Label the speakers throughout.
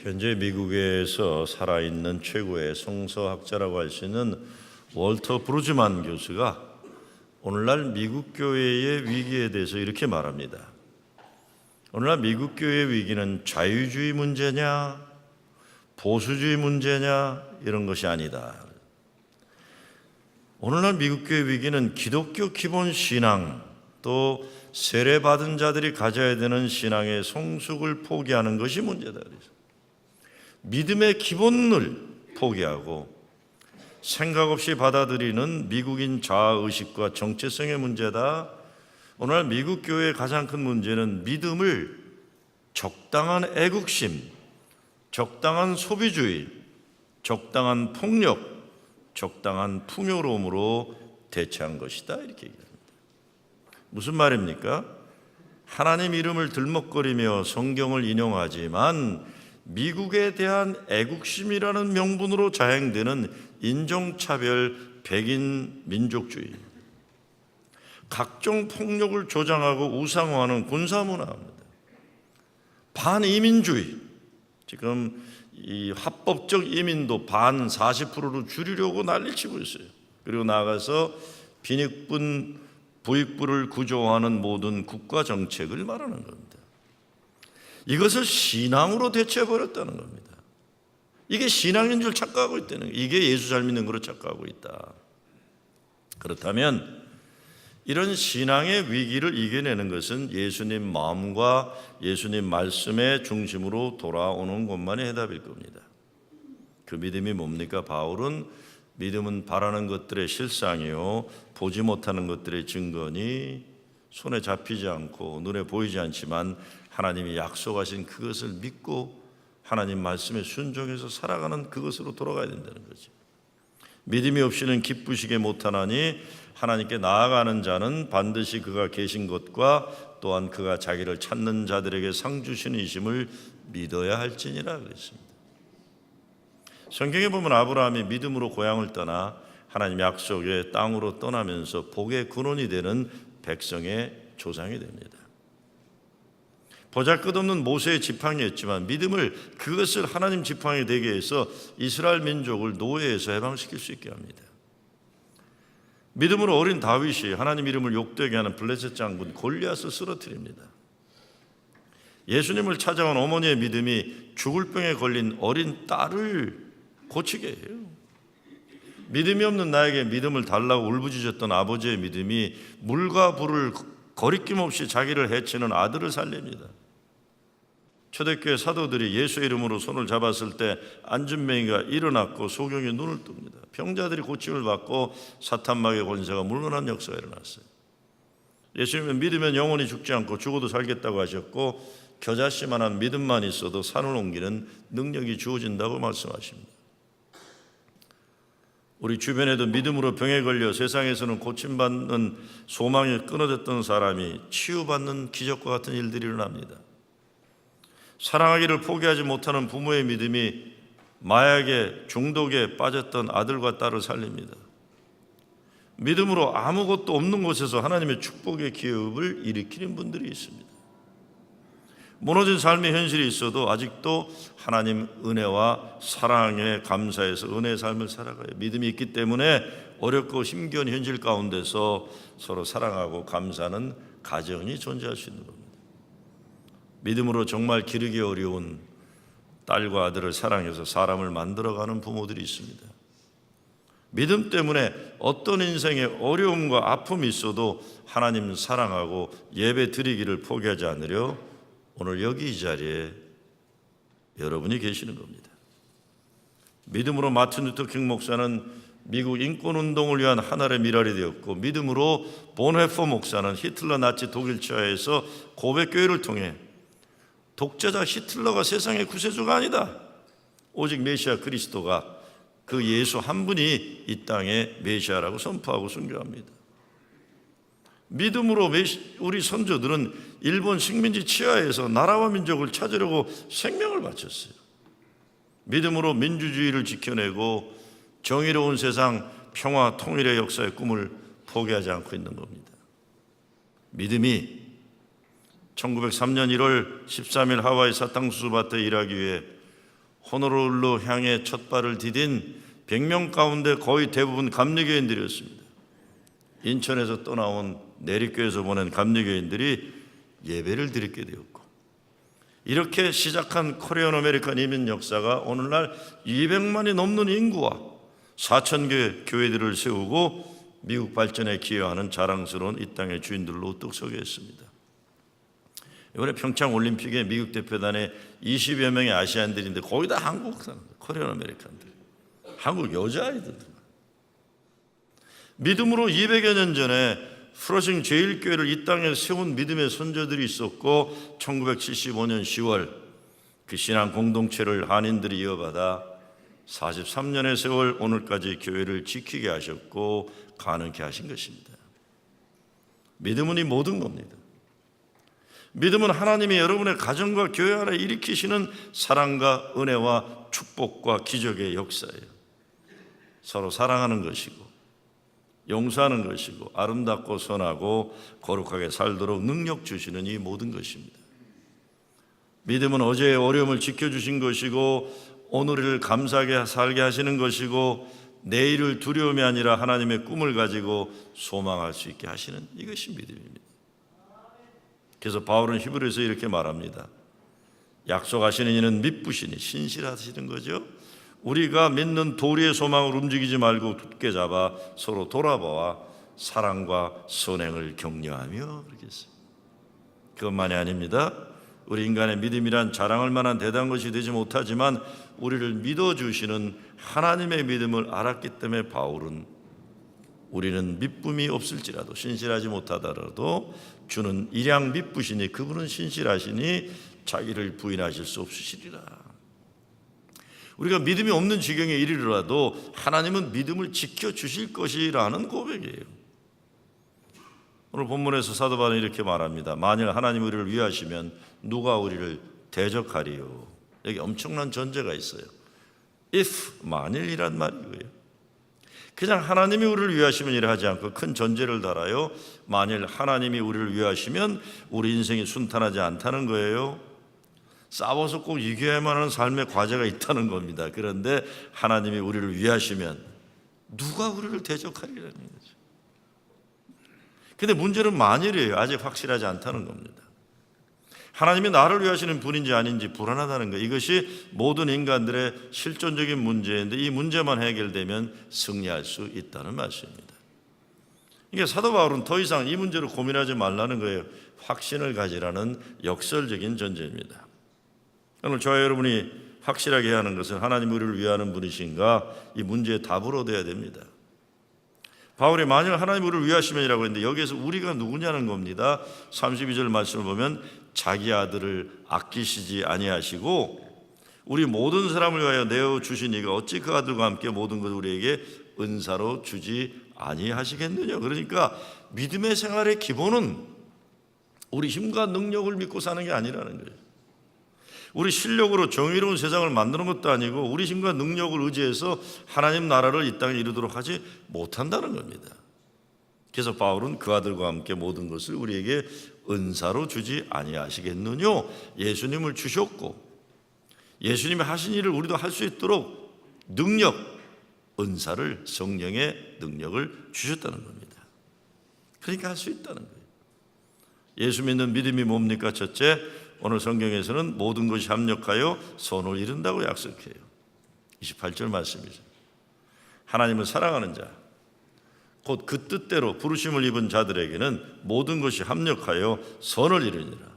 Speaker 1: 현재 미국에서 살아있는 최고의 성서학자라고 할 수 있는 월터 브루즈만 교수가 오늘날 미국 교회의 위기에 대해서 이렇게 말합니다. 오늘날 미국 교회의 위기는 자유주의 문제냐, 보수주의 문제냐 이런 것이 아니다. 오늘날 미국 교회의 위기는 기독교 기본 신앙 또 세례받은 자들이 가져야 되는 신앙의 성숙을 포기하는 것이 문제다. 그래서 믿음의 기본을 포기하고 생각 없이 받아들이는 미국인 자아의식과 정체성의 문제다. 오늘 미국 교회의 가장 큰 문제는 믿음을 적당한 애국심, 적당한 소비주의, 적당한 폭력, 적당한 풍요로움으로 대체한 것이다. 이렇게 얘기합니다. 무슨 말입니까? 하나님 이름을 들먹거리며 성경을 인용하지만 미국에 대한 애국심이라는 명분으로 자행되는 인종차별, 백인 민족주의, 각종 폭력을 조장하고 우상화하는 군사문화입니다. 반이민주의, 지금 이 합법적 이민도 반 40%로 줄이려고 난리치고 있어요. 그리고 나아가서 빈익분, 부익부를 구조하는 모든 국가 정책을 말하는 겁니다. 이것을 신앙으로 대체해버렸다는 겁니다. 이게 신앙인 줄 착각하고 있다는 거예요. 이게 예수 잘 믿는 거로 착각하고 있다. 그렇다면 이런 신앙의 위기를 이겨내는 것은 예수님 마음과 예수님 말씀의 중심으로 돌아오는 것만이 해답일 겁니다. 그 믿음이 뭡니까? 바울은 믿음은 바라는 것들의 실상이요 보지 못하는 것들의 증거니 손에 잡히지 않고 눈에 보이지 않지만 하나님이 약속하신 그것을 믿고 하나님 말씀에 순종해서 살아가는 그것으로 돌아가야 된다는 거죠. 믿음이 없이는 기쁘시게 못하나니 하나님께 나아가는 자는 반드시 그가 계신 것과 또한 그가 자기를 찾는 자들에게 상 주시는 이심을 믿어야 할지니라 그랬습니다. 성경에 보면 아브라함이 믿음으로 고향을 떠나 하나님 약속의 땅으로 떠나면서 복의 근원이 되는 백성의 조상이 됩니다. 보잘것없는 모세의 지팡이였지만 믿음을 그것을 하나님 지팡이 되게 해서 이스라엘 민족을 노예에서 해방시킬 수 있게 합니다. 믿음으로 어린 다윗이 하나님 이름을 욕되게 하는 블레셋 장군 골리앗을 쓰러뜨립니다. 예수님을 찾아온 어머니의 믿음이 죽을 병에 걸린 어린 딸을 고치게 해요. 믿음이 없는 나에게 믿음을 달라고 울부짖었던 아버지의 믿음이 물과 불을 거리낌 없이 자기를 해치는 아들을 살립니다. 초대교회 사도들이 예수의 이름으로 손을 잡았을 때 안진뱅이가 일어났고 소경이 눈을 뜹니다. 병자들이 고침을 받고 사탄마귀의 권세가 물러난 역사가 일어났어요. 예수님은 믿으면 영원히 죽지 않고 죽어도 살겠다고 하셨고 겨자씨만한 믿음만 있어도 산을 옮기는 능력이 주어진다고 말씀하십니다. 우리 주변에도 믿음으로 병에 걸려 세상에서는 고침받는 소망이 끊어졌던 사람이 치유받는 기적과 같은 일들이 일어납니다. 사랑하기를 포기하지 못하는 부모의 믿음이 마약에 중독에 빠졌던 아들과 딸을 살립니다. 믿음으로 아무것도 없는 곳에서 하나님의 축복의 기업을 일으키는 분들이 있습니다. 무너진 삶의 현실이 있어도 아직도 하나님 은혜와 사랑에 감사해서 은혜의 삶을 살아가요. 믿음이 있기 때문에 어렵고 힘겨운 현실 가운데서 서로 사랑하고 감사하는 가정이 존재할 수 있는 겁니다. 믿음으로 정말 기르기 어려운 딸과 아들을 사랑해서 사람을 만들어가는 부모들이 있습니다. 믿음 때문에 어떤 인생의 어려움과 아픔이 있어도 하나님 사랑하고 예배 드리기를 포기하지 않으려 오늘 여기 이 자리에 여러분이 계시는 겁니다. 믿음으로 마틴 루터 킹 목사는 미국 인권운동을 위한 하늘의 미랄이 되었고 믿음으로 본헤퍼 목사는 히틀러 나치 독일 치하에서 고백교회를 통해 독재자 히틀러가 세상의 구세주가 아니다. 오직 메시아 그리스도가 그 예수 한 분이 이 땅의 메시아라고 선포하고 순교합니다. 믿음으로 우리 선조들은 일본 식민지 치하에서 나라와 민족을 찾으려고 생명을 바쳤어요. 믿음으로 민주주의를 지켜내고 정의로운 세상 평화 통일의 역사의 꿈을 포기하지 않고 있는 겁니다. 믿음이 1903년 1월 13일 하와이 사탕수수밭에 일하기 위해 호놀룰루 향해 첫 발을 디딘 100명 가운데 거의 대부분 감리교인들이었습니다. 인천에서 떠나온 내리교에서 보낸 감리교인들이 예배를 드리게 되었고, 이렇게 시작한 코리안 아메리칸 이민 역사가 오늘날 200만이 넘는 인구와 4,000개의 교회들을 세우고 미국 발전에 기여하는 자랑스러운 이 땅의 주인들로 우뚝 서게 했습니다. 이번에 평창 올림픽에 미국 대표단에 20여 명의 아시안들인데 거의 다 한국 사람, 코리안 아메리칸들, 한국 여자아이들. 믿음으로 200여 년 전에 프로싱 제1교회를 이 땅에 세운 믿음의 선조들이 있었고, 1975년 10월 그 신앙 공동체를 한인들이 이어받아 43년의 세월 오늘까지 교회를 지키게 하셨고 가능케 하신 것입니다. 믿음은 이 모든 겁니다. 믿음은 하나님이 여러분의 가정과 교회 안에 일으키시는 사랑과 은혜와 축복과 기적의 역사예요. 서로 사랑하는 것이고 용서하는 것이고 아름답고 선하고 거룩하게 살도록 능력 주시는 이 모든 것입니다. 믿음은 어제의 어려움을 지켜주신 것이고 오늘을 감사하게 살게 하시는 것이고 내일을 두려움이 아니라 하나님의 꿈을 가지고 소망할 수 있게 하시는 이것이 믿음입니다. 그래서 바울은 히브리서에 이렇게 말합니다. 약속하시는 이는 믿부시니 신실하시는 거죠. 우리가 믿는 도리의 소망을 움직이지 말고 굳게 잡아 서로 돌아보아 사랑과 선행을 격려하며 그렇게 했어요. 그것만이 아닙니다. 우리 인간의 믿음이란 자랑할 만한 대단한 것이 되지 못하지만 우리를 믿어주시는 하나님의 믿음을 알았기 때문에 바울은 우리는 믿음이 없을지라도 신실하지 못하더라도 주는 일양 믿부시니 그분은 신실하시니 자기를 부인하실 수 없으시리라. 우리가 믿음이 없는 지경에 이르더라도 하나님은 믿음을 지켜주실 것이라는 고백이에요. 오늘 본문에서 사도 바울은 이렇게 말합니다. 만일 하나님 우리를 위하시면 누가 우리를 대적하리요. 여기 엄청난 전제가 있어요. if, 만일이란 말이고요. 그냥 하나님이 우리를 위하시면 이래 하지 않고 큰 전제를 달아요. 만일 하나님이 우리를 위하시면 우리 인생이 순탄하지 않다는 거예요. 싸워서 꼭 이겨야만 하는 삶의 과제가 있다는 겁니다. 그런데 하나님이 우리를 위하시면 누가 우리를 대적하리라는 거죠. 근데 문제는 만일이에요. 아직 확실하지 않다는 겁니다. 하나님이 나를 위하시는 분인지 아닌지 불안하다는 거. 이것이 모든 인간들의 실존적인 문제인데 이 문제만 해결되면 승리할 수 있다는 말씀입니다. 이게 사도 바울은 더 이상 이 문제로 고민하지 말라는 거예요. 확신을 가지라는 역설적인 전제입니다. 오늘 저와 여러분이 확실하게 해야 하는 것은 하나님 우리를 위하는 분이신가 이 문제의 답으로 돼야 됩니다. 바울이 만일 하나님 우리를 위하시면이라고 했는데 여기에서 우리가 누구냐는 겁니다. 32절 말씀을 보면 자기 아들을 아끼시지 아니하시고 우리 모든 사람을 위하여 내어주신 이가 어찌 그 아들과 함께 모든 것을 우리에게 은사로 주지 아니하시겠느냐. 그러니까 믿음의 생활의 기본은 우리 힘과 능력을 믿고 사는 게 아니라는 거예요. 우리 실력으로 정의로운 세상을 만드는 것도 아니고 우리 힘과 능력을 의지해서 하나님 나라를 이 땅에 이루도록 하지 못한다는 겁니다. 그래서 바울은 그 아들과 함께 모든 것을 우리에게 은사로 주지 아니하시겠느냐. 예수님을 주셨고 예수님이 하신 일을 우리도 할 수 있도록 능력, 은사를 성령의 능력을 주셨다는 겁니다. 그러니까 할 수 있다는 거예요. 예수 믿는 믿음이 뭡니까? 첫째, 오늘 성경에서는 모든 것이 합력하여 선을 이룬다고 약속해요. 28절 말씀이죠. 하나님을 사랑하는 자, 곧 그 뜻대로 부르심을 입은 자들에게는 모든 것이 합력하여 선을 이루니라.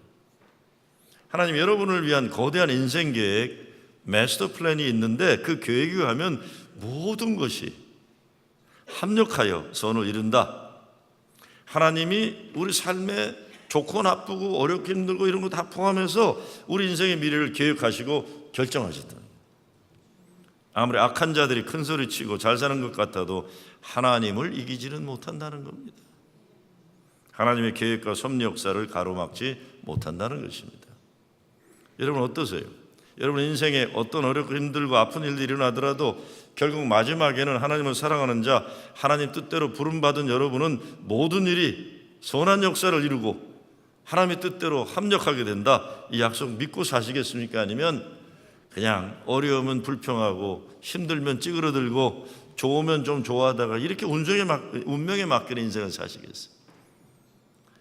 Speaker 1: 하나님 여러분을 위한 거대한 인생 계획, 마스터 플랜이 있는데 그 계획에 의하면 모든 것이 합력하여 선을 이룬다. 하나님이 우리 삶에 좋고 나쁘고 어렵고 힘들고 이런 거 다 포함해서 우리 인생의 미래를 계획하시고 결정하셨다. 아무리 악한 자들이 큰 소리 치고 잘 사는 것 같아도 하나님을 이기지는 못한다는 겁니다. 하나님의 계획과 섭리 역사를 가로막지 못한다는 것입니다. 여러분 어떠세요? 여러분 인생에 어떤 어렵고 힘들고 아픈 일들이 일어나더라도 결국 마지막에는 하나님을 사랑하는 자, 하나님 뜻대로 부름받은 여러분은 모든 일이 선한 역사를 이루고 하나님의 뜻대로 합력하게 된다. 이 약속 믿고 사시겠습니까? 아니면 그냥 어려우면 불평하고 힘들면 찌그러들고 좋으면 좀 좋아하다가 이렇게 운명에 맡기는 인생을 사시겠어요?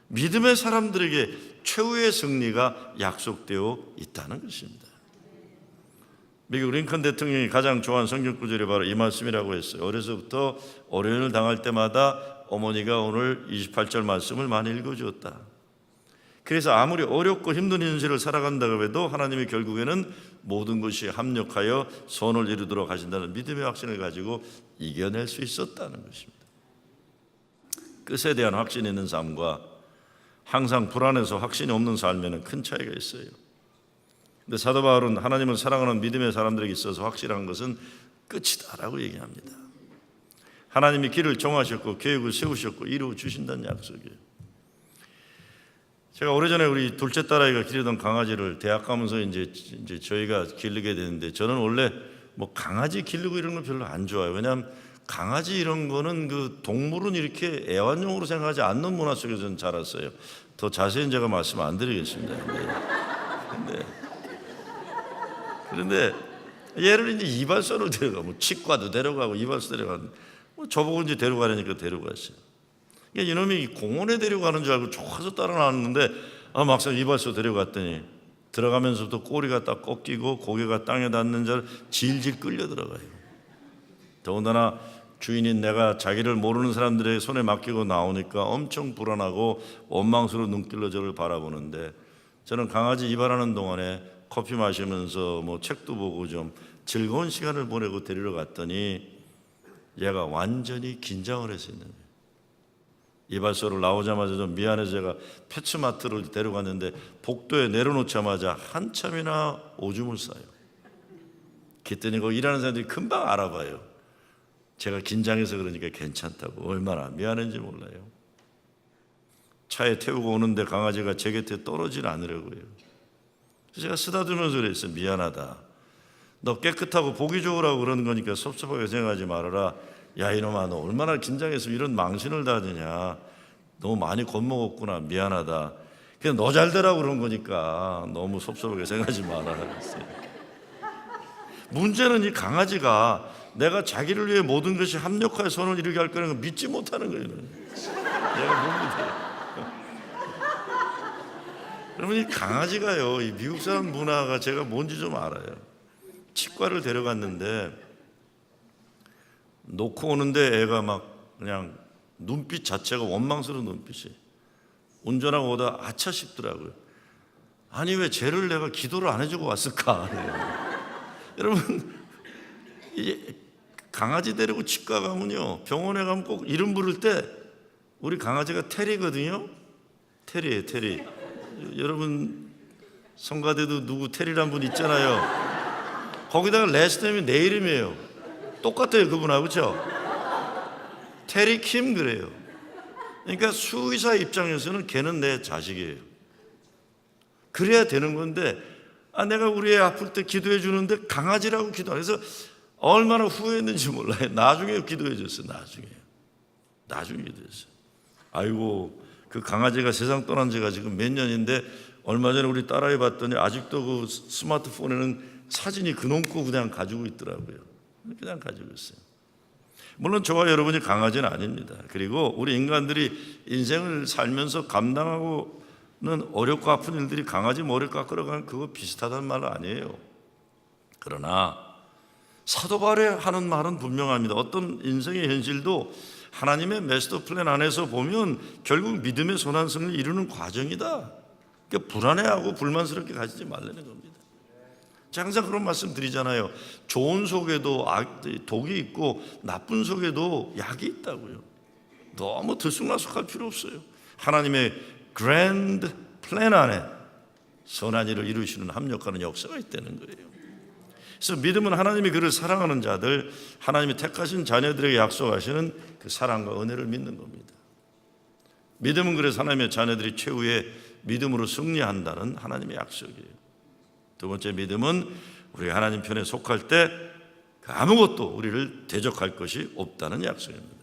Speaker 1: 믿음의 사람들에게 최후의 승리가 약속되어 있다는 것입니다. 미국 링컨 대통령이 가장 좋아하는 성경 구절이 바로 이 말씀이라고 했어요. 어려서부터 어려움을 당할 때마다 어머니가 오늘 28절 말씀을 많이 읽어주었다. 그래서 아무리 어렵고 힘든 현실을 살아간다고 해도 하나님이 결국에는 모든 것이 합력하여 선을 이루도록 하신다는 믿음의 확신을 가지고 이겨낼 수 있었다는 것입니다. 끝에 대한 확신이 있는 삶과 항상 불안해서 확신이 없는 삶에는 큰 차이가 있어요. 근데 사도 바울은 하나님을 사랑하는 믿음의 사람들에게 있어서 확실한 것은 끝이다라고 얘기합니다. 하나님이 길을 정하셨고 계획을 세우셨고 이루어 주신다는 약속이에요. 제가 오래전에 우리 둘째 딸아이가 기르던 강아지를 대학 가면서 이제 저희가 기르게 되는데, 저는 원래 뭐 강아지 기르고 이런 거 별로 안 좋아해요. 왜냐하면 강아지 이런 거는 그 동물은 이렇게 애완용으로 생각하지 않는 문화 속에서 저는 자랐어요. 더 자세히 제가 말씀 안 드리겠습니다. 그런데 얘를 이제 이발소로 데려가, 뭐 치과도 데려가고 이발소 데려가는, 뭐 저보고 이제 데려가려니까 데려갔어요. 그러니까 이놈이 공원에 데려가는 줄 알고 좋아서 따라 나왔는데 막상 이발소 데려갔더니 들어가면서부터 꼬리가 딱 꺾이고 고개가 땅에 닿는 줄 질질 끌려 들어가요. 더군다나 주인인 내가 자기를 모르는 사람들의 손에 맡기고 나오니까 엄청 불안하고 원망스러운 눈길로 저를 바라보는데, 저는 강아지 이발하는 동안에 커피 마시면서 뭐 책도 보고 좀 즐거운 시간을 보내고 데리러 갔더니 얘가 완전히 긴장을 해서 있는 거예요. 이발소를 나오자마자 좀 미안해서 제가 패츠마트를 데려갔는데 복도에 내려놓자마자 한참이나 오줌을 싸요. 그랬더니 거기 일하는 사람들이 금방 알아봐요. 제가 긴장해서 그러니까 괜찮다고. 얼마나 미안한지 몰라요. 차에 태우고 오는데 강아지가 제 곁에 떨어지지 않으려고요. 그래서 제가 쓰다듬으면서 그랬어요. 미안하다. 너 깨끗하고 보기 좋으라고 그러는 거니까 섭섭하게 생각하지 말아라. 야 이놈아, 너 얼마나 긴장해서 이런 망신을 다하느냐. 너무 많이 겁먹었구나. 미안하다. 그냥 너 잘 되라고 그런 거니까 너무 섭섭하게 생각하지 말아라 그랬어요. 문제는 이 강아지가 내가 자기를 위해 모든 것이 합력하여 선을 이루게 할 거라는 걸 믿지 못하는 거예요. 내가 못 믿어요. 여러분, 이 강아지가요, 이 미국 사람 문화가 제가 뭔지 좀 알아요. 치과를 데려갔는데 놓고 오는데 애가 막 그냥 눈빛 자체가 원망스러운 눈빛이, 운전하고 오다 아차 싶더라고요. 아니 왜 쟤를 내가 기도를 안 해주고 왔을까. 여러분, 이 강아지 데리고 치과 가면요, 병원에 가면 꼭 이름 부를 때 우리 강아지가 테리거든요. 테리예요, 테리. 여러분 성가대도 누구 테리란 분 있잖아요. 거기다가 레스nem이 내 이름이에요. 똑같아요, 그분하고. 그렇죠? 테리 킴 그래요. 그러니까 수의사 입장에서는 걔는 내 자식이에요. 그래야 되는 건데, 내가 우리 애 아플 때 기도해 주는데 강아지라고 기도해서 얼마나 후회했는지 몰라요. 나중에 기도해 줬어요. 나중에 기도했어요. 아이고, 그 강아지가 세상 떠난 지가 지금 몇 년인데 얼마 전에 우리 딸아이 봤더니 아직도 그 스마트폰에는 사진이 그놈 거 그냥 가지고 있더라고요. 그냥 가지고 있어요. 물론 저와 여러분이 강아지는 아닙니다. 그리고 우리 인간들이 인생을 살면서 감당하고는 어렵고 아픈 일들이 강아지 머리 깎으러 가는 그거 비슷하다는 말은 아니에요. 그러나 사도 바울이 하는 말은 분명합니다. 어떤 인생의 현실도 하나님의 마스터 플랜 안에서 보면 결국 믿음의 선한 승리를 이루는 과정이다. 그러니까 불안해하고 불만스럽게 가지지 말라는 겁니다. 제가 항상 그런 말씀 드리잖아요. 좋은 속에도 독이 있고 나쁜 속에도 약이 있다고요. 너무 들쑥날쑥할 필요 없어요. 하나님의 그랜드 플랜 안에 선한 일을 이루시는 합력하는 역사가 있다는 거예요. 그래서 믿음은 하나님이 그를 사랑하는 자들, 하나님이 택하신 자녀들에게 약속하시는 그 사랑과 은혜를 믿는 겁니다. 믿음은 그래서 하나님의 자녀들이 최후의 믿음으로 승리한다는 하나님의 약속이에요. 두 번째, 믿음은 우리가 하나님 편에 속할 때 아무것도 우리를 대적할 것이 없다는 약속입니다.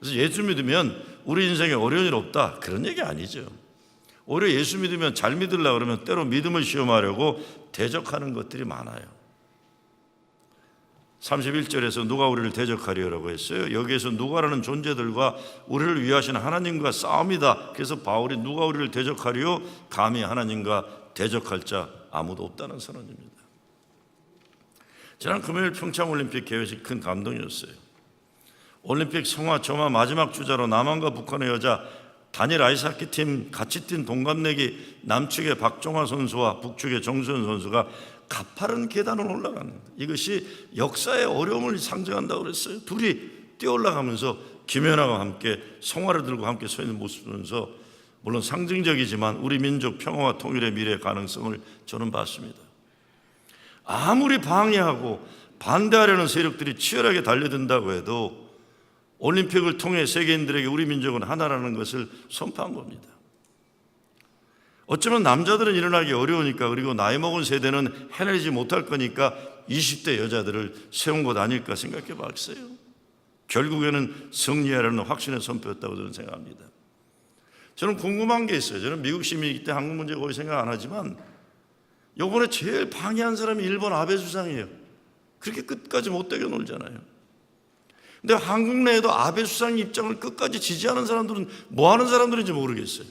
Speaker 1: 그래서 예수 믿으면 우리 인생에 어려운 일 없다, 그런 얘기 아니죠. 오히려 예수 믿으면 잘 믿으려고 그러면 때로 믿음을 시험하려고 대적하는 것들이 많아요. 31절에서 누가 우리를 대적하리라고 했어요. 여기에서 누가라는 존재들과 우리를 위하신 하나님과 싸움이다. 그래서 바울이 누가 우리를 대적하리요? 감히 하나님과 대적할 자 아무도 없다는 선언입니다. 지난 금요일 평창올림픽 개회식 큰 감동이었어요. 올림픽 성화 점화 마지막 주자로 남한과 북한의 여자 단일 아이스하키 팀 같이 뛴 동갑내기 남측의 박종화 선수와 북측의 정수현 선수가 가파른 계단을 올라가는, 이것이 역사의 어려움을 상징한다고 그랬어요. 둘이 뛰어 올라가면서 김연아와 함께 성화를 들고 함께 서 있는 모습을 보면서 물론 상징적이지만 우리 민족 평화와 통일의 미래의 가능성을 저는 봤습니다. 아무리 방해하고 반대하려는 세력들이 치열하게 달려든다고 해도 올림픽을 통해 세계인들에게 우리 민족은 하나라는 것을 선포한 겁니다. 어쩌면 남자들은 일어나기 어려우니까, 그리고 나이 먹은 세대는 해내지 못할 거니까 20대 여자들을 세운 것 아닐까 생각해 봤어요. 결국에는 승리하라는 확신의 선포였다고 저는 생각합니다. 저는 궁금한 게 있어요. 저는 미국 시민이기 때문에 한국 문제 거의 생각 안 하지만 이번에 제일 방해한 사람이 일본 아베 수상이에요. 그렇게 끝까지 못되게 놀잖아요. 근데 한국 내에도 아베 수상 입장을 끝까지 지지하는 사람들은 뭐 하는 사람들인지 모르겠어요.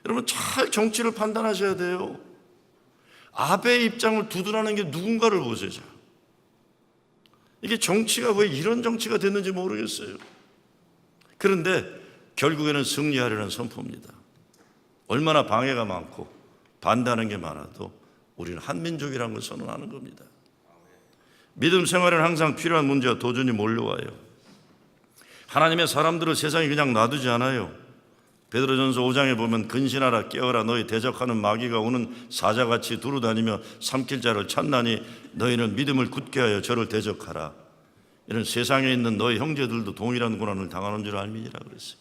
Speaker 1: 여러분 잘 정치를 판단하셔야 돼요. 아베의 입장을 두둔하는 게 누군가를 보세요. 이게 정치가 왜 이런 정치가 됐는지 모르겠어요. 그런데 결국에는 승리하려는 선포입니다. 얼마나 방해가 많고 반대하는 게 많아도 우리는 한민족이라는 걸 선언하는 겁니다. 믿음 생활에는 항상 필요한 문제와 도전이 몰려와요. 하나님의 사람들을 세상에 그냥 놔두지 않아요. 베드로전서 5장에 보면 근신하라 깨어라 너희 대적하는 마귀가 오는 사자같이 두루다니며 삼킬 자를 찾나니 너희는 믿음을 굳게 하여 저를 대적하라. 이런 세상에 있는 너희 형제들도 동일한 고난을 당하는 줄 알미니라 그랬어요.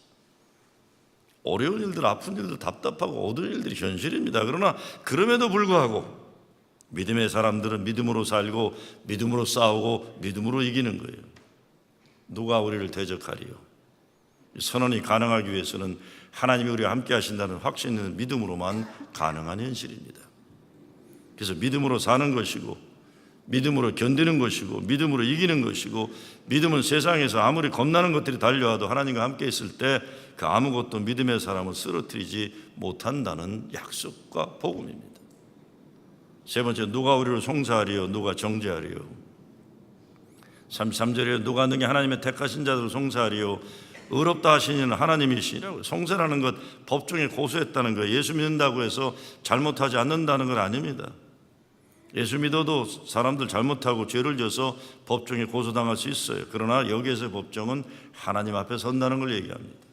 Speaker 1: 어려운 일들, 아픈 일들, 답답하고 어두운 일들이 현실입니다. 그러나 그럼에도 불구하고 믿음의 사람들은 믿음으로 살고 믿음으로 싸우고 믿음으로 이기는 거예요. 누가 우리를 대적하리요? 선언이 가능하기 위해서는 하나님이 우리와 함께 하신다는 확신 있는 믿음으로만 가능한 현실입니다. 그래서 믿음으로 사는 것이고 믿음으로 견디는 것이고 믿음으로 이기는 것이고, 믿음은 세상에서 아무리 겁나는 것들이 달려와도 하나님과 함께 있을 때 그 아무것도 믿음의 사람을 쓰러뜨리지 못한다는 약속과 복음입니다. 세 번째, 누가 우리를 송사하리요 누가 정죄하리요? 33절에 누가 능히 하나님의 택하신 자들을 송사하리요? 의롭다 하시는 이는 하나님이시라고. 송사라는 것 법정에 고소했다는 거예요. 예수 믿는다고 해서 잘못하지 않는다는 건 아닙니다. 예수 믿어도 사람들 잘못하고 죄를 져서 법정에 고소당할 수 있어요. 그러나 여기에서의 법정은 하나님 앞에 선다는 걸 얘기합니다.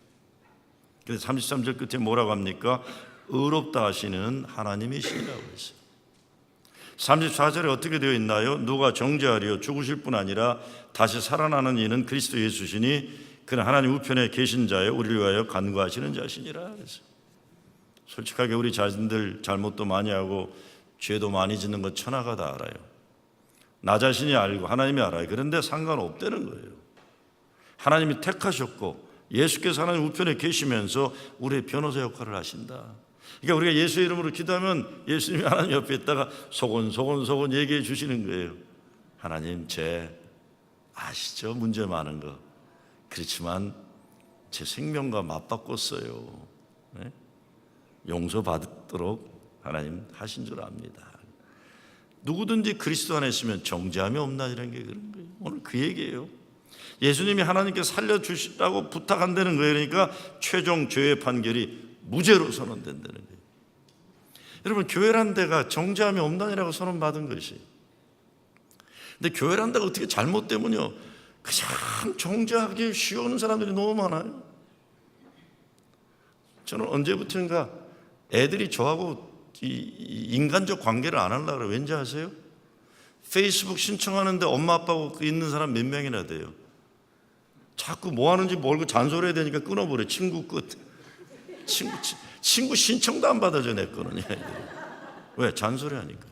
Speaker 1: 그래서 33절 끝에 뭐라고 합니까? 의롭다 하시는 하나님이시라고 했어요. 34절에 어떻게 되어 있나요? 누가 정죄하리요? 죽으실 뿐 아니라 다시 살아나는 이는 그리스도 예수시니 그는 하나님 우편에 계신 자여 우리를 위하여 간구하시는 자시니라 그랬어요. 솔직하게 우리 자신들 잘못도 많이 하고 죄도 많이 짓는 것 천하가 다 알아요. 나 자신이 알고 하나님이 알아요. 그런데 상관없다는 거예요. 하나님이 택하셨고 예수께서 하나님 우편에 계시면서 우리의 변호사 역할을 하신다. 그러니까 우리가 예수의 이름으로 기도하면 예수님이 하나님 옆에 있다가 소곤소곤 얘기해 주시는 거예요. 하나님, 제 아시죠? 문제 많은 거. 그렇지만 제 생명과 맞바꿨어요. 네? 용서받도록 하나님 하신 줄 압니다. 누구든지 그리스도 안에 있으면 정죄함이 없나, 이런 게 그런 거예요. 오늘 그 얘기예요. 예수님이 하나님께 살려주시라고 부탁한다는 거예요. 그러니까 최종 죄의 판결이 무죄로 선언된다는 거예요. 여러분, 교회란 데가 정죄함이 없나니라고 선언받은 것이. 근데 교회란 데가 어떻게 잘못되면요, 그냥 정죄하기 쉬운 사람들이 너무 많아요. 저는 언제부턴가 애들이 저하고 이 인간적 관계를 안 하려고 그래요. 왠지 아세요? 페이스북 신청하는데 엄마 아빠하고 있는 사람 몇 명이나 돼요. 자꾸 뭐 하는지 모르고 잔소리해야 되니까 끊어버려. 친구 끝. 친구 신청도 안 받아줘, 내 거는. 왜? 잔소리하니까.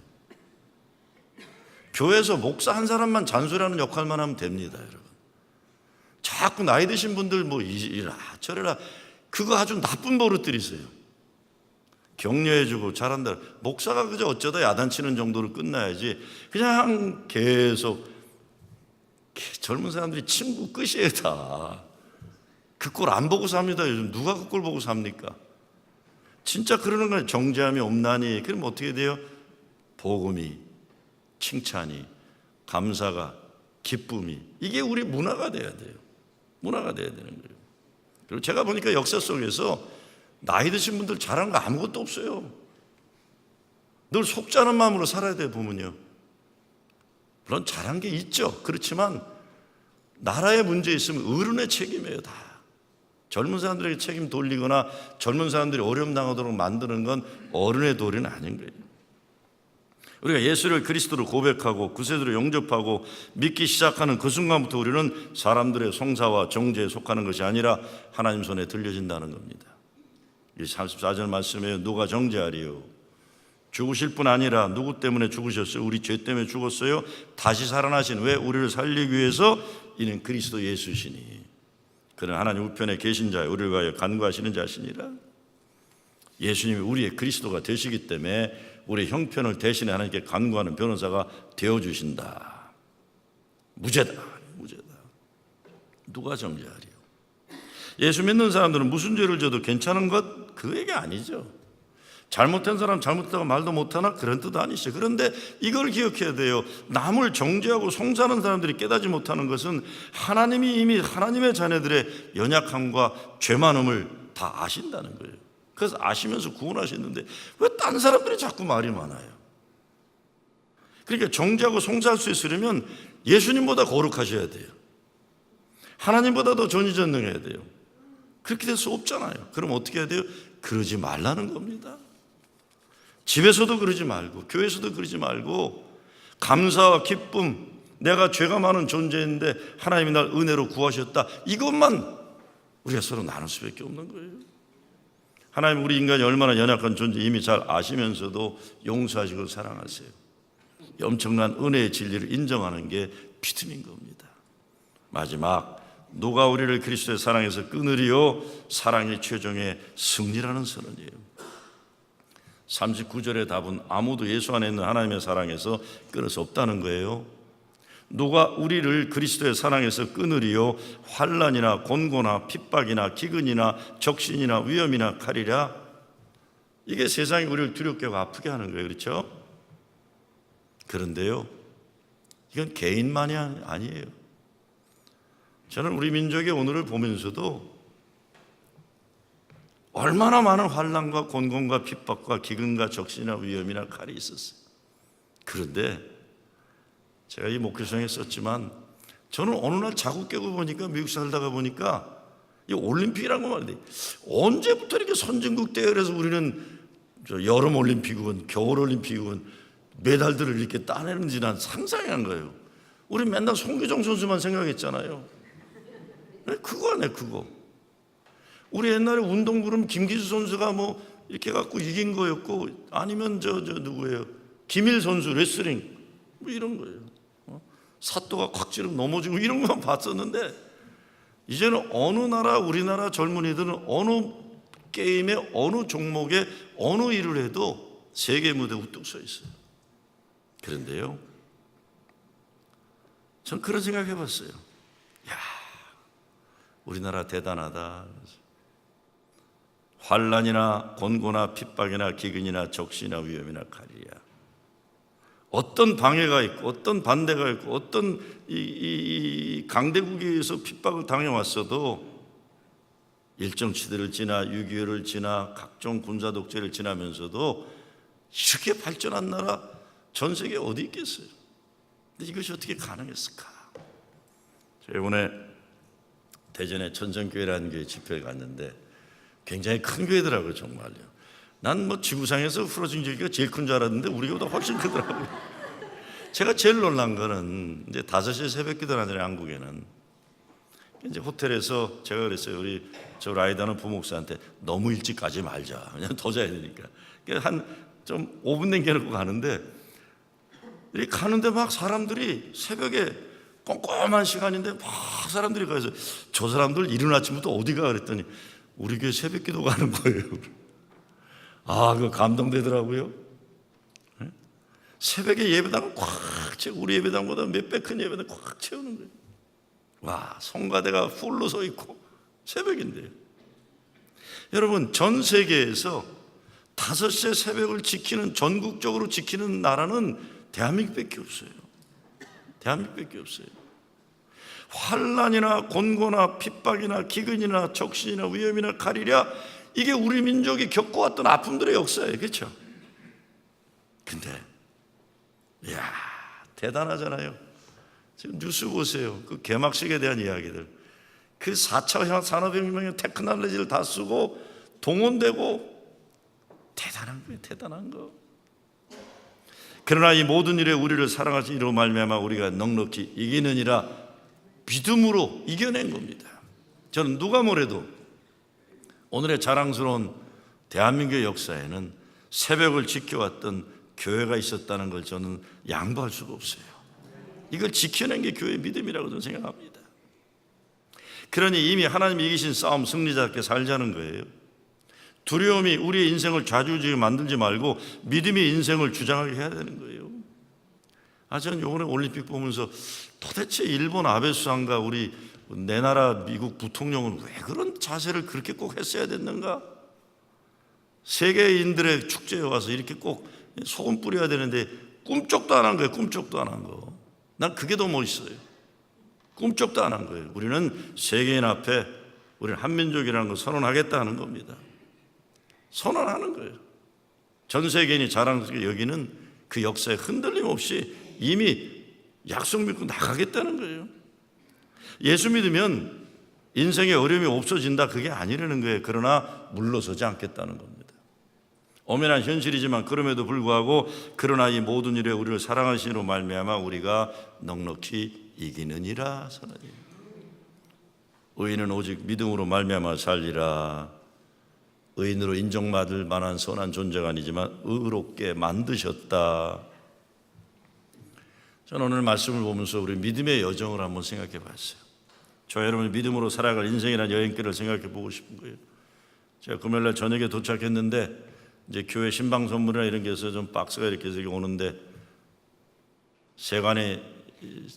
Speaker 1: 교회에서 목사 한 사람만 잔소리하는 역할만 하면 됩니다, 여러분. 자꾸 나이 드신 분들 뭐 이라 저래라, 그거 아주 나쁜 버릇들이세요. 격려해주고 잘한다. 목사가 그저 어쩌다 야단치는 정도로 끝나야지 그냥 계속 젊은 사람들이 친구 끝이에요 다. 그 꼴 안 보고 삽니다. 요즘 누가 그 꼴 보고 삽니까? 진짜 그러는 거예요. 정죄함이 없나니. 그럼 어떻게 돼요? 복음이, 칭찬이, 감사가, 기쁨이, 이게 우리 문화가 돼야 돼요. 문화가 돼야 되는 거예요. 그리고 제가 보니까 역사 속에서 나이 드신 분들 잘한 거 아무것도 없어요. 늘 속자는 마음으로 살아야 돼요. 보면요, 물론 잘한 게 있죠. 그렇지만 나라에 문제 있으면 어른의 책임이에요. 다 젊은 사람들에게 책임 돌리거나 젊은 사람들이 어려움 당하도록 만드는 건 어른의 도리는 아닌 거예요. 우리가 예수를 그리스도로 고백하고 구세주로 영접하고 믿기 시작하는 그 순간부터 우리는 사람들의 송사와 정죄에 속하는 것이 아니라 하나님 손에 들려진다는 겁니다. 이 34절 말씀에 누가 정죄하리요? 죽으실 뿐 아니라 누구 때문에 죽으셨어요? 우리 죄 때문에 죽었어요. 다시 살아나신, 왜? 우리를 살리기 위해서. 이는 그리스도 예수시니 그는 하나님 우편에 계신 자여 우리를 위하여 간구하시는 자시니라. 예수님이 우리의 그리스도가 되시기 때문에 우리의 형편을 대신해 하나님께 간구하는 변호사가 되어주신다. 무죄다. 무죄다. 누가 정죄하리요? 예수 믿는 사람들은 무슨 죄를 져도 괜찮은 것, 그 얘기 아니죠. 잘못한 사람 잘못했다고 말도 못하나? 그런 뜻 아니죠. 그런데 이걸 기억해야 돼요. 남을 정죄하고 송사하는 사람들이 깨닫지 못하는 것은 하나님이 이미 하나님의 자녀들의 연약함과 죄 많음을 다 아신다는 거예요. 그래서 아시면서 구원하셨는데 왜 딴 사람들이 자꾸 말이 많아요? 그러니까 정죄하고 송사할 수 있으려면 예수님보다 거룩하셔야 돼요. 하나님보다 더 전지전능해야 돼요. 그렇게 될 수 없잖아요. 그럼 어떻게 해야 돼요? 그러지 말라는 겁니다. 집에서도 그러지 말고 교회에서도 그러지 말고 감사와 기쁨, 내가 죄가 많은 존재인데 하나님이 날 은혜로 구하셨다, 이것만 우리가 서로 나눌 수밖에 없는 거예요. 하나님 우리 인간이 얼마나 연약한 존재 이미 잘 아시면서도 용서하시고 사랑하세요. 엄청난 은혜의 진리를 인정하는 게 믿음인 겁니다. 마지막, 누가 우리를 그리스도의 사랑에서 끊으리요? 사랑이 최종의 승리라는 선언이에요. 39절의 답은 아무도 예수 안에 있는 하나님의 사랑에서 끊을 수 없다는 거예요. 누가 우리를 그리스도의 사랑에서 끊으리요? 환난이나 곤고나 핍박이나 기근이나 적신이나 위험이나 칼이라. 이게 세상이 우리를 두렵게 하고 아프게 하는 거예요. 그렇죠? 그런데요, 이건 개인만이 아니에요. 저는 우리 민족의 오늘을 보면서도 얼마나 많은 환난과 곤곤과 핍박과 기근과 적신이나 위험이나 칼이 있었어요. 그런데 제가 이 목회성에 썼지만 저는 어느 날 자고 깨고 보니까, 미국 살다가 보니까 이 올림픽이라는 거 말인데 언제부터 이렇게 선진국 대회에서 우리는 여름 올림픽이건 겨울 올림픽이건 메달들을 이렇게 따내는지 난 상상이 안 가요. 우리 맨날 송기정 선수만 생각했잖아요. 그거네, 그거. 우리 옛날에 운동 그러면 김기수 선수가 뭐 이렇게 갖고 이긴 거였고, 아니면 저 누구예요? 김일 선수 레슬링 뭐 이런 거예요. 사또가 콱 찌르면 넘어지고 이런 것만 봤었는데, 이제는 어느 나라, 우리나라 젊은이들은 어느 게임에 어느 종목에 어느 일을 해도 세계 무대에 우뚝 서 있어요. 그런데요, 전 그런 생각 해봤어요. 야, 우리나라 대단하다. 환난이나 곤고나 핍박이나 기근이나 적시나 위험이나 칼이야. 어떤 방해가 있고 어떤 반대가 있고 어떤 이 강대국에 의해서 핍박을 당해왔어도 일정 시대를 지나 6.25를 지나 각종 군사 독재를 지나면서도 이렇게 발전한 나라 전 세계에 어디 있겠어요? 근데 이것이 어떻게 가능했을까? 제가 이번에 대전에 천정교회라는 교회 집회에 갔는데 굉장히 큰 교회더라고요. 정말요. 난 뭐 지구상에서 후러진 교회가 제일 큰 줄 알았는데 우리 교회보다 훨씬 크더라고요. 제가 제일 놀란 거는 이제 5시에 새벽 기도 하잖아요. 한국에는 이제 호텔에서 제가 그랬어요. 우리 저 라이다는 부목사한테 너무 일찍 가지 말자. 그냥 더 자야 되니까. 한 좀 5분 남겨놓고 가는데, 이렇게 가는데 막 사람들이 새벽에 꼼꼼한 시간인데 막 사람들이 가서, 저 사람들 이른 아침부터 어디 가? 그랬더니 우리 교회 새벽 기도 가는 거예요. 그거 감동되더라고요. 새벽에 예배당을 꽉 채우고, 우리 예배당보다 몇 배 큰 예배당 꽉 채우는 거예요. 와, 성가대가 풀로 서 있고 새벽인데요. 여러분, 전 세계에서 5시에 새벽을 지키는, 전국적으로 지키는 나라는 대한민국밖에 없어요. 대한민국밖에 없어요. 환난이나 곤고나 핍박이나 기근이나 적신이나 위험이나 가리랴, 이게 우리 민족이 겪어왔던 아픔들의 역사예요. 그렇죠? 근데 이야, 대단하잖아요. 지금 뉴스 보세요. 그 개막식에 대한 이야기들, 그 4차 산업혁명의 테크놀로지를 다 쓰고 동원되고, 대단한 거예요. 대단한 거. 그러나 이 모든 일에 우리를 사랑하신 이로 말미암아 우리가 넉넉히 이기느니라 믿음으로 이겨낸 겁니다. 저는 누가 뭐래도 오늘의 자랑스러운 대한민국의 역사에는 새벽을 지켜왔던 교회가 있었다는 걸 저는 양보할 수가 없어요. 이걸 지켜낸 게 교회의 믿음이라고 저는 생각합니다. 그러니 이미 하나님이 이기신 싸움 승리자답게 살자는 거예요. 두려움이 우리의 인생을 좌지우지하게 만들지 말고 믿음이 인생을 주장하게 해야 되는 거예요. 저는 이번에 올림픽 보면서 도대체 일본 아베 수상과 우리 내 나라 미국 부통령은 왜 그런 자세를 그렇게 꼭 했어야 됐는가? 세계인들의 축제에 와서 이렇게 꼭 소금 뿌려야 되는데 꿈쩍도 안 한 거예요. 꿈쩍도 안 한 거. 난 그게 더 멋있어요. 꿈쩍도 안 한 거예요. 우리는 세계인 앞에 우리는 한민족이라는 걸 선언하겠다는 겁니다. 선언하는 거예요. 전 세계인이 자랑스럽게 여기는 그 역사에 흔들림 없이 이미 약속 믿고 나가겠다는 거예요. 예수 믿으면 인생의 어려움이 없어진다, 그게 아니라는 거예요. 그러나 물러서지 않겠다는 겁니다. 엄연한 현실이지만 그럼에도 불구하고 그러나 이 모든 일에 우리를 사랑하시니로 말미암아 우리가 넉넉히 이기느니라 선언해요. 의인은 오직 믿음으로 말미암아 살리라. 의인으로 인정받을 만한 선한 존재가 아니지만 의롭게 만드셨다. 저는 오늘 말씀을 보면서 우리 믿음의 여정을 한번 생각해 봤어요. 저 여러분이 믿음으로 살아갈 인생이라는 여행길을 생각해 보고 싶은 거예요. 제가 금요일날 저녁에 도착했는데 이제 교회 신방 선물이나 이런 게 있어서 좀 박스가 이렇게 해서 오는데 세관에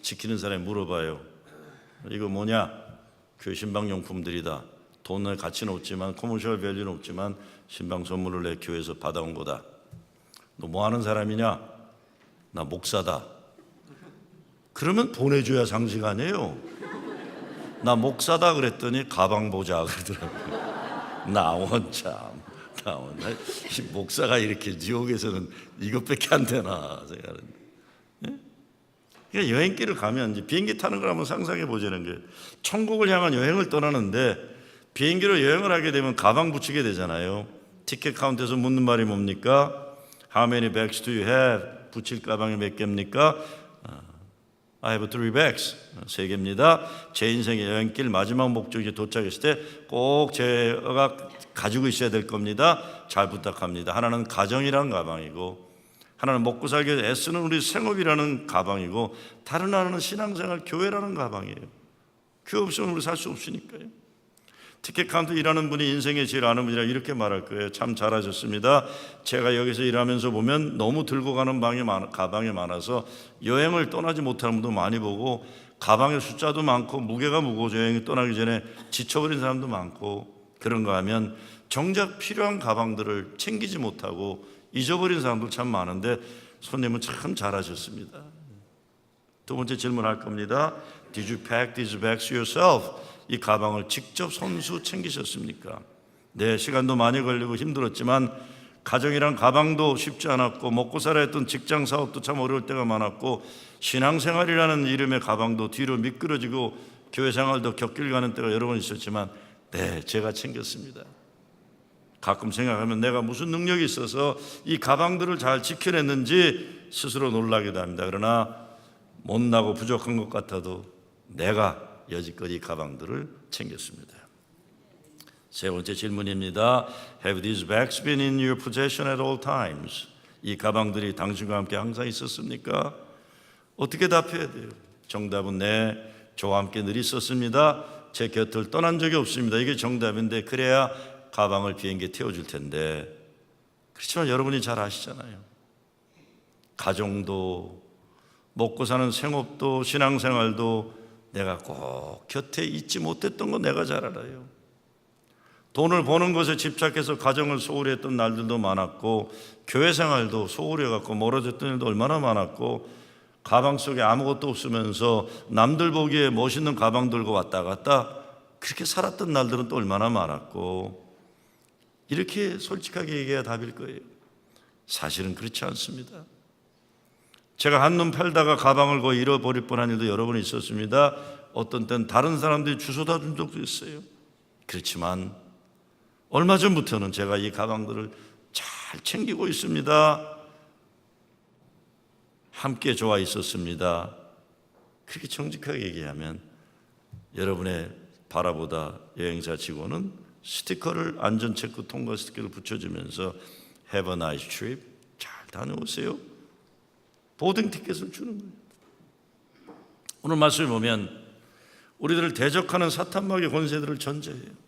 Speaker 1: 지키는 사람이 물어봐요. 이거 뭐냐? 교회 신방 용품들이다. 돈의 가치는 없지만 커머셜 밸류는 없지만 신방 선물을 내 교회에서 받아온 거다. 너 뭐 하는 사람이냐? 나 목사다. 그러면 보내줘야 상식 아니에요. 나 목사다 그랬더니 가방 보자 그러더라고요. 나 원참 목사가 이렇게 지옥에서는 이것밖에 안 되나 생각하는데. 그러니까 여행길을 가면 이제 비행기 타는 걸 한번 상상해 보자는 거예요. 천국을 향한 여행을 떠나는데 비행기로 여행을 하게 되면 가방 붙이게 되잖아요. 티켓 카운터에서 묻는 말이 뭡니까? How many bags do you have? 붙일 가방이 몇 개입니까? I have 3 bags. 3개입니다. 제 인생의 여행길 마지막 목적지에 도착했을 때 꼭 제가 가지고 있어야 될 겁니다. 잘 부탁합니다. 하나는 가정이라는 가방이고, 하나는 먹고 살기 위해 애쓰는 우리 생업이라는 가방이고, 다른 하나는 신앙생활 교회라는 가방이에요. 교회 없으면 우리 살 수 없으니까요. 티켓 카운터 일하는 분이 인생의 제일 아는 분이라 이렇게 말할 거예요. 참 잘하셨습니다. 제가 여기서 일하면서 보면 너무 들고 가는 가방이 많아서 여행을 떠나지 못하는 분도 많이 보고, 가방의 숫자도 많고 무게가 무거워서 여행이 떠나기 전에 지쳐버린 사람도 많고, 그런가 하면 정작 필요한 가방들을 챙기지 못하고 잊어버린 사람도 참 많은데 손님은 참 잘하셨습니다. 두 번째 질문할 겁니다. Did you pack these bags yourself? 이 가방을 직접 손수 챙기셨습니까? 네, 시간도 많이 걸리고 힘들었지만 가정이란 가방도 쉽지 않았고, 먹고 살아야 했던 직장 사업도 참 어려울 때가 많았고, 신앙생활이라는 이름의 가방도 뒤로 미끄러지고 교회 생활도 곁길 가는 때가 여러 번 있었지만, 네, 제가 챙겼습니다. 가끔 생각하면 내가 무슨 능력이 있어서 이 가방들을 잘 지켜냈는지 스스로 놀라기도 합니다. 그러나 못나고 부족한 것 같아도 내가 여지껏 이 가방들을 챙겼습니다. 세 번째 질문입니다. Have these bags been in your possession at all times? 이 가방들이 당신과 함께 항상 있었습니까? 어떻게 답해야 돼요? 정답은 네, 저와 함께 늘 있었습니다. 제 곁을 떠난 적이 없습니다. 이게 정답인데, 그래야 가방을 비행기에 태워줄 텐데 그렇지만 여러분이 잘 아시잖아요. 가정도, 먹고 사는 생업도, 신앙생활도 내가 꼭 곁에 있지 못했던 거 내가 잘 알아요. 돈을 버는 것에 집착해서 가정을 소홀히 했던 날들도 많았고, 교회 생활도 소홀히 해갖고 멀어졌던 일도 얼마나 많았고, 가방 속에 아무것도 없으면서 남들 보기에 멋있는 가방 들고 왔다 갔다 그렇게 살았던 날들은 또 얼마나 많았고, 이렇게 솔직하게 얘기해야 답일 거예요. 사실은 그렇지 않습니다. 제가 한눈 팔다가 가방을 거의 잃어버릴 뻔한 일도 여러 번 있었습니다. 어떤 때는 다른 사람들이 주워다 준 적도 있어요. 그렇지만 얼마 전부터는 제가 이 가방들을 잘 챙기고 있습니다. 함께 좋아 있었습니다. 그렇게 정직하게 얘기하면 여러분의 바라보다 여행사 직원은 스티커를, 안전체크 통과 스티커를 붙여주면서 Have a nice trip, 잘 다녀오세요, 보딩 티켓을 주는 거예요. 오늘 말씀을 보면 우리들을 대적하는 사탄마귀의 권세들을 전제해요.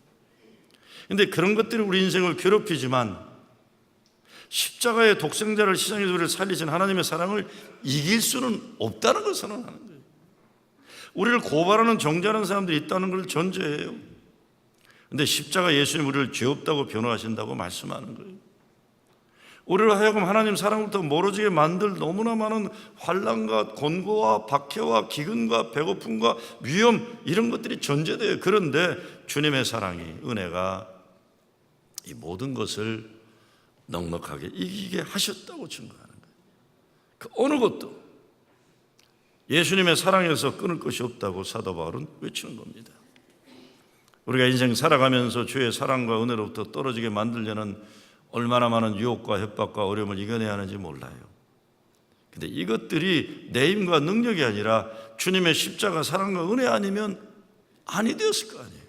Speaker 1: 그런데 그런 것들이 우리 인생을 괴롭히지만 십자가의 독생자를 시장에서 우리를 살리신 하나님의 사랑을 이길 수는 없다는 걸 선언하는 거예요. 우리를 고발하는 정죄하는 사람들이 있다는 걸 전제해요. 그런데 십자가 예수님 우리를 죄 없다고 변호하신다고 말씀하는 거예요. 우리를 하여금 하나님 사랑부터 멀어지게 만들 너무나 많은 환난과 곤고와 박해와 기근과 배고픔과 위험, 이런 것들이 전제돼요. 그런데 주님의 사랑이, 은혜가 이 모든 것을 넉넉하게 이기게 하셨다고 증거하는 거예요. 그 어느 것도 예수님의 사랑에서 끊을 것이 없다고 사도 바울은 외치는 겁니다. 우리가 인생 살아가면서 주의 사랑과 은혜로부터 떨어지게 만들려는 얼마나 많은 유혹과 협박과 어려움을 이겨내야 하는지 몰라요. 근데 이것들이 내 힘과 능력이 아니라 주님의 십자가 사랑과 은혜 아니면 아니 되었을 거 아니에요.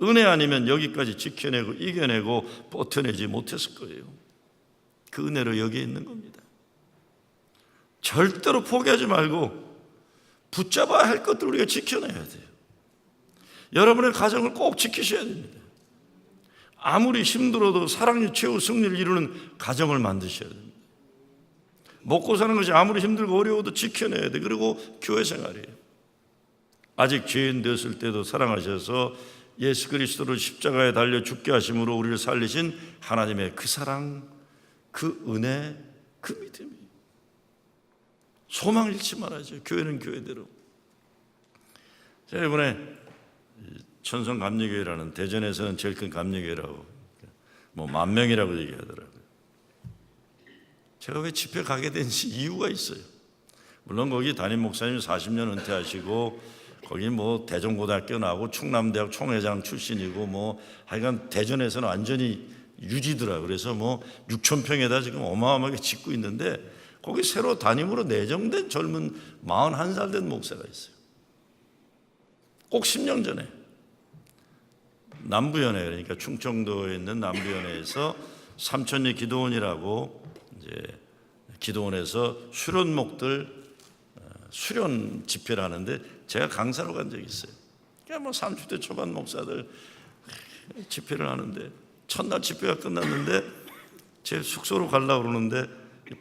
Speaker 1: 은혜 아니면 여기까지 지켜내고 이겨내고 버텨내지 못했을 거예요. 그 은혜로 여기에 있는 겁니다. 절대로 포기하지 말고 붙잡아야 할 것들 우리가 지켜내야 돼요. 여러분의 가정을 꼭 지키셔야 됩니다. 아무리 힘들어도 사랑이 최후 승리를 이루는 가정을 만드셔야 됩니다. 먹고 사는 것이 아무리 힘들고 어려워도 지켜내야 돼. 그리고 교회 생활이에요. 아직 죄인 되었을 때도 사랑하셔서 예수 그리스도를 십자가에 달려 죽게 하심으로 우리를 살리신 하나님의 그 사랑, 그 은혜, 그 믿음이 소망을 잃지 말아야죠. 교회는 교회대로. 제가 이번에 천성 감리교회라는, 대전에서는 제일 큰 감리교회라고, 뭐 10,000명이라고 얘기하더라고요. 제가 왜 집회 가게 된지 이유가 있어요. 물론 거기 담임 목사님 40년 은퇴하시고, 거기 뭐 대전고등학교 나오고 충남대학 총회장 출신이고, 뭐 하여간 대전에서는 완전히 유지더라고요. 그래서 뭐 6,000평에다 지금 어마어마하게 짓고 있는데, 거기 새로 담임으로 내정된 젊은 41살 된 목사가 있어요. 꼭 10년 전에 남부연회, 그러니까 충청도에 있는 남부연회에서 삼천리 기도원이라고 이제 기도원에서 수련목들 수련 집회를 하는데 제가 강사로 간 적이 있어요. 그러니까 뭐 30대 초반 목사들 집회를 하는데 첫날 집회가 끝났는데 제 숙소로 가려고 그러는데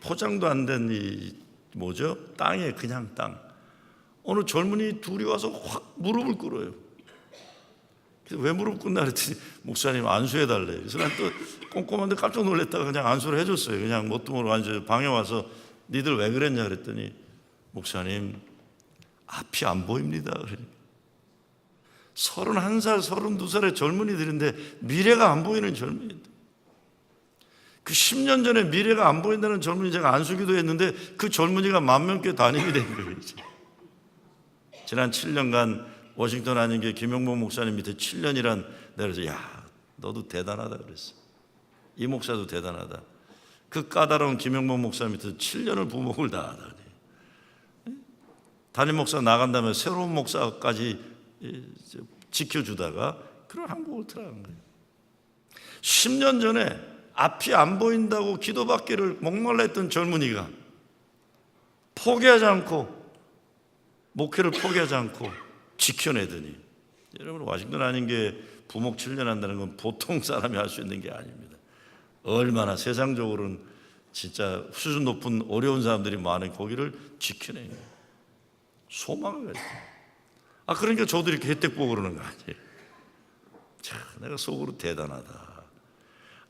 Speaker 1: 포장도 안 된 이 뭐죠? 땅에 그냥 땅. 어느 젊은이 둘이 와서 확 무릎을 꿇어요. 그래서 왜 무릎 꿇나 그랬더니 목사님 안수해달래. 그래서 난 또 꼼꼼한데 깜짝 놀랐다가 그냥 안수를 해줬어요. 그냥 뭣도 앉아서 방에 와서 니들 왜 그랬냐 그랬더니 목사님 앞이 안 보입니다. 그러니까 31살, 32살의 젊은이들인데 미래가 안 보이는 젊은이들. 그 10년 전에 미래가 안 보인다는 젊은이 제가 안수기도 했는데 그 젊은이가 10,000명께 담임이 된 거예요. 지난 7년간 워싱턴 안인교회 김용복 목사님 밑에 7년이란 내가 그래서 야 너도 대단하다 그랬어. 이 목사도 대단하다. 그 까다로운 김용복 목사 밑에서 7년을 부목을 다 하다니. 담임 목사 나간 다음에 새로운 목사까지 지켜주다가 그런 한국을 들어간 거예요. 10년 전에 앞이 안 보인다고 기도받기를 목말라 했던 젊은이가 포기하지 않고 목회를 포기하지 않고 지켜내더니, 여러분 워싱턴 안인교회 부목 7년 한다는 건 보통 사람이 할 수 있는 게 아닙니다. 얼마나 세상적으로는 진짜 수준 높은 어려운 사람들이 많은 거기를 지켜내는 거예요. 소망을 가지고. 그러니까 저도 이렇게 혜택 보고 그러는 거 아니에요. 자, 내가 속으로 대단하다.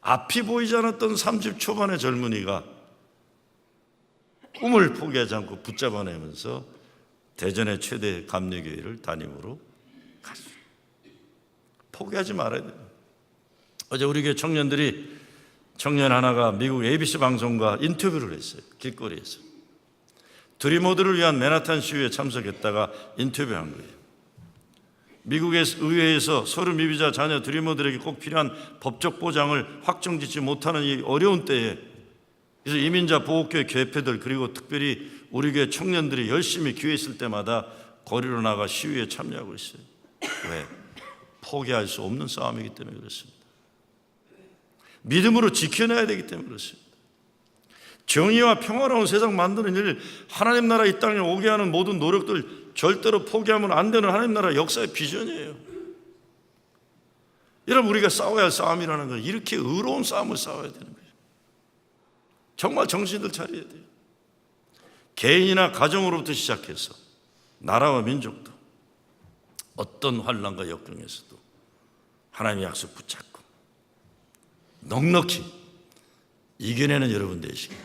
Speaker 1: 앞이 보이지 않았던 30 초반의 젊은이가 꿈을 포기하지 않고 붙잡아내면서 대전의 최대 감리교회를 담임으로 갔어요. 포기하지 말아야 돼요. 어제 우리 교회 청년 하나가 미국 ABC 방송과 인터뷰를 했어요. 길거리에서. 드리머들을 위한 맨하탄 시위에 참석했다가 인터뷰한 거예요. 미국의 의회에서 서류 미비자 자녀 드리머들에게 꼭 필요한 법적 보장을 확정짓지 못하는 이 어려운 때에 그래서 이민자 보호교회 교회패들 그리고 특별히 우리 교회 청년들이 열심히 기회 있을 때마다 거리로 나가 시위에 참여하고 있어요. 왜? 포기할 수 없는 싸움이기 때문에 그렇습니다. 믿음으로 지켜내야 되기 때문에 그렇습니다. 정의와 평화로운 세상 만드는 일, 하나님 나라 이 땅에 오게 하는 모든 노력들 절대로 포기하면 안 되는 하나님 나라 역사의 비전이에요. 여러분, 우리가 싸워야 할 싸움이라는 건 이렇게 의로운 싸움을 싸워야 되는 거예요. 정말 정신을 차려야 돼요. 개인이나 가정으로부터 시작해서 나라와 민족도 어떤 환난과 역경에서도 하나님의 약속 붙잡고 넉넉히 이겨내는 여러분 되시길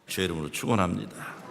Speaker 1: 주의 이름으로 축원합니다.